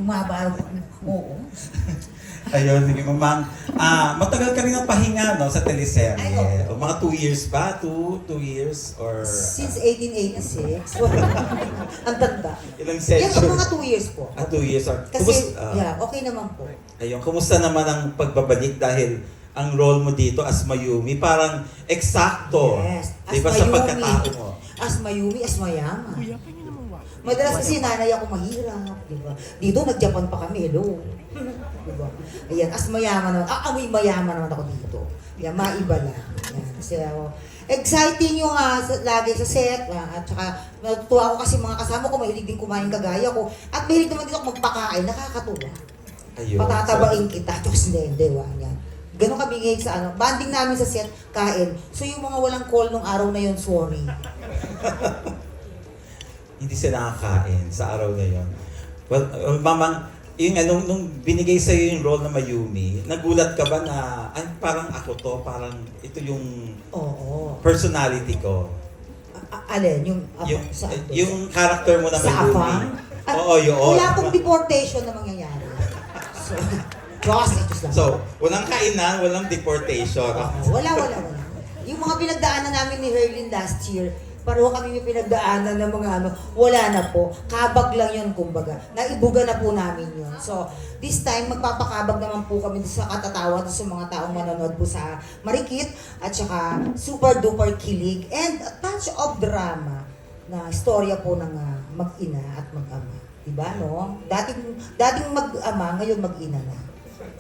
Lumaba. Oo. Ayun, sige, Mamang. Matagal ka rin ang pahinga, no, sa Ay, teleserye. O, mga 2 years ba? 2 years? Or Since 1886. Ang tanda. ilang Yan, century? mga 2 years po. 2 years. Or, Kasi, yeah, okay naman po. Ayun, kumusta naman ang pagbabalik dahil ang role mo dito as Mayumi parang eksakto. Yes. Di ba sa pagkatao mo? As Mayumi, as mayaman. Madalas kasi nanay ako mahirap, di ba? Dito, nag-Japan pa kami, hello. Di ba? Ayan, as mayaman naman. Amoy mayaman naman ako dito. Yan, maiba lang. Yan. So, exciting yung lagi sa set. At saka, natutuwa ako kasi mga kasama ko, mahilig din kumain kagaya ko. At mahilig naman dito ako magpakain, nakakatuwa. Ayun. Patatabain kita, Diyos hindi, wa yan. Ganon kami ngayon sa banding namin sa set, kain. So yung mga walang call nung araw na yun, sorry. Hindi sila nakakain sa araw na yun. Well, Mamang, yung nung binigay sa'yo yung role na Mayumi, nagulat ka ba na, ay, parang ako to, parang ito yung Oo. personality ko. Alin? Yung, Yung, saan to? yung character mo na Sa Mayumi. Afang? Oo, yun. Wala pong deportation na mangyayari. So, Diyos lang. So, walang kainan, walang deportation. Wala. Yung mga pinagdaanan namin ni Herlin last year, pareho kami may pinagdaanan ng mga wala na po. Kabag lang yun, kumbaga. Naibuga na po namin yun. So, this time, magpapakabag naman po kami sa katatawa sa mga taong manonood po sa Marikit at saka super duper kilig and a touch of drama na istorya po ng mag-ina at mag-ama. Diba, no? Dating mag-ama, ngayon mag-ina na.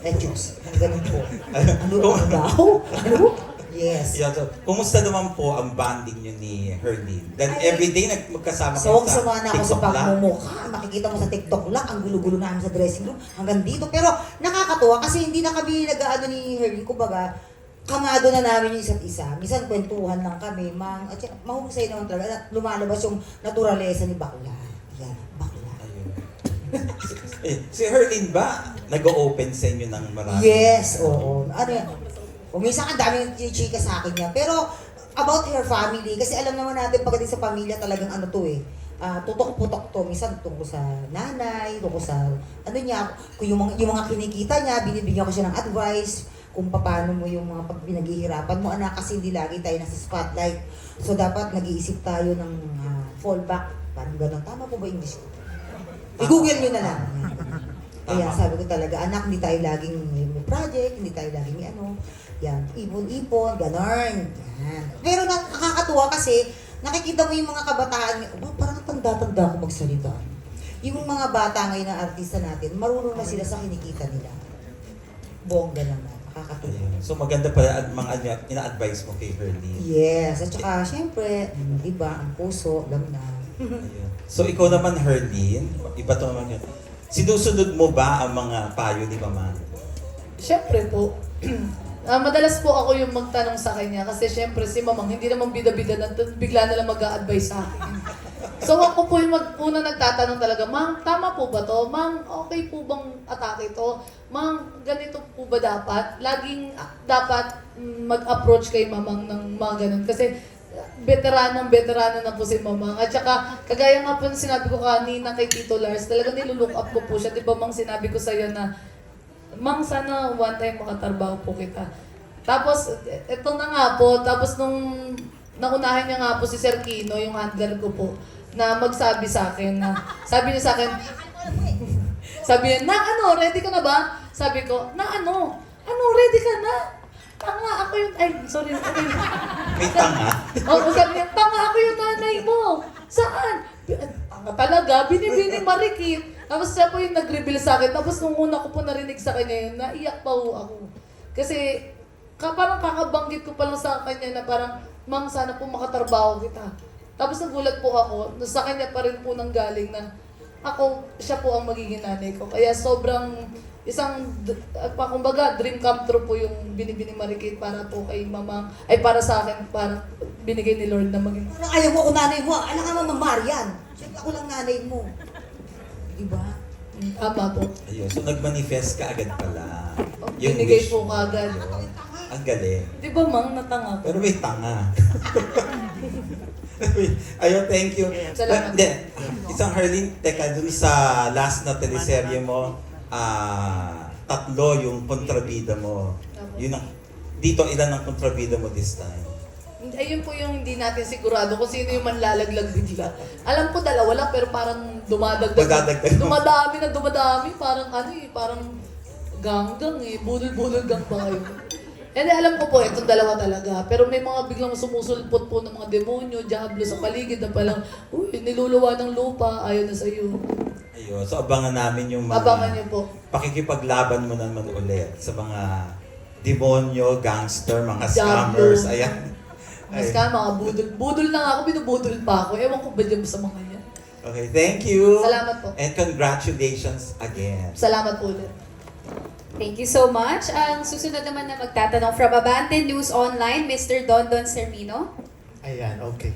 Diyos, ganun po. Ano daw? Ano? Yes. Yeah, so, kumusta naman po ang bonding niyo ni Herlin? Then everyday magkasama kayo sa Sama na ako sa TikTok lang? pagmumukha. Makikita mo sa TikTok lang, ang gulo-gulo namin sa dressing room, hanggang dito. Pero nakakatuwa kasi hindi na kami nag-aano ni Herlin. Kumbaga, kamado na namin yung isa't isa. Minsan kwentuhan lang kami. At saka, mahusay naman talaga. Lumalabas yung naturalesa ni Bakla. Yan, Bakla. Ayun. Si Herlin ba, nag-o-open sa inyo ng marami? Yes, oo. Ano yan? Minsan ang dami yung chika sa akin niya. Pero about her family, kasi alam naman natin pagdating sa pamilya talagang ano to eh. Tutok-putok to. Minsan tungkol sa nanay, tungkol sa ano niya, kung yung mga kinikita niya, binibigyan ko siya ng advice kung paano mo yung mga pinaghihirapan mo anak kasi hindi lagi tayo nasa spotlight. So dapat nag-iisip tayo ng fallback. Parang gano'n. Tama po ba English ko? I-google nyo na lang. Kaya sabi ko talaga, anak, hindi tayo laging may project, hindi tayo laging may yan, ipon-ipon, ganon. Yan. Pero nakakatuwa kasi, nakikita mo yung mga kabataan, parang tanda-tanda ako magsalita. Yung mga bata ngayon na artista natin, marunong na sila sa kinikita nila. Bongga naman, nakakatuwa. So maganda pala ang mga ina-advise mo kay Herlin. Yes, at saka syempre, iba, ang puso, alam na. Ayun. So ikaw naman, Herlin, iba to naman yun. Sinusunod mo ba ang mga payo ni Mama? Siyempre po. Madalas po ako yung magtanong sa kanya kasi siyempre si Mamang hindi naman bida-bida na bigla na lang mag-a-advise sa akin. So ako po yung una nagtatanong talaga, Mang, tama po ba to? Mang, okay po bang atake to? Mang, ganito po ba dapat? Laging dapat mag-approach kay Mamang ng mga ganun kasi veterano na po si Mamang. At saka, kagaya nga po sinabi ko kanina kay Tito Lars, talagang nilulook up ko po siya. Di ba, Mang, sinabi ko sa'yo na, Mang, sana one time makatrabaho po kita. Tapos, ito na nga po. Tapos nung naunahan niya nga po si Sir Kino, yung handler ko po, na magsabi sa akin na, sabi niya sa akin, sabi niya, ready ka na ba? Sabi ko, ready ka na? Tanga, ako yung, sorry. May tanga? Oo, sabi niya, tanga, ako yung nanay mo. Saan? Tanga talaga, binibini marikit. Tapos siya po yung nag-reveal sa akin. Tapos nung una ko po narinig sa kanya yun, naiyak pa po ako. Kasi parang kakabanggit ko pa lang sa kanya na parang, Mang, sana po makatrabaho kita. Tapos nagulat po ako, sa kanya pa rin po nanggaling na siya po ang magiging nanay ko. Kaya sobrang kumbaga, dream come true po yung binibini marikit para po kay Mamang, para sa akin, para binigay ni Lord na maging. Parang ayaw mo ako nanay mo, alam ka Mama Marian. Siyempre ako lang nanay mo. Diba? Tama po. Ayun, so nag-manifest ka agad pala. Binigay wish po mo. kagad. Ang galing. Di ba, Mang, natanga ko? Pero may tanga. Ayun, thank you. Salamat. Hindi, isang Herlin, teka, dun sa last na teleserye mo, 3 yung kontrabida mo. Yun ang, dito, ilan ang kontrabida mo this time? Ayun po yung hindi natin sigurado kung sino yung manlalaglag bigla. Alam ko 2 lang, pero parang dumadagdag. Madadagdag. Dumadami. Parang parang ganggang eh. Budol-budol gang ba kayo? And alam ko po, itong 2 talaga. Pero may mga biglang sumusulpot po ng mga demonyo, diablo sa paligid na palang, uy, niluluwa ng lupa, ayaw na sa'yo. Ayun, so abangan namin yung mga Abangan niyo po. pakikipaglaban mo naman ulit sa mga demonyo, gangster, mga Diablo. scammers. Ayan. Mas ka, mga budol. Budol na nga ako, binubudol pa ako. Ewan ko ba dyan sa mga yan. Okay, thank you. Salamat po. And congratulations again. Salamat po ulit. Thank you so much. Ang susunod naman na magtatanong from Abante News Online, Mr. Dondon Sermino. Ayan, okay.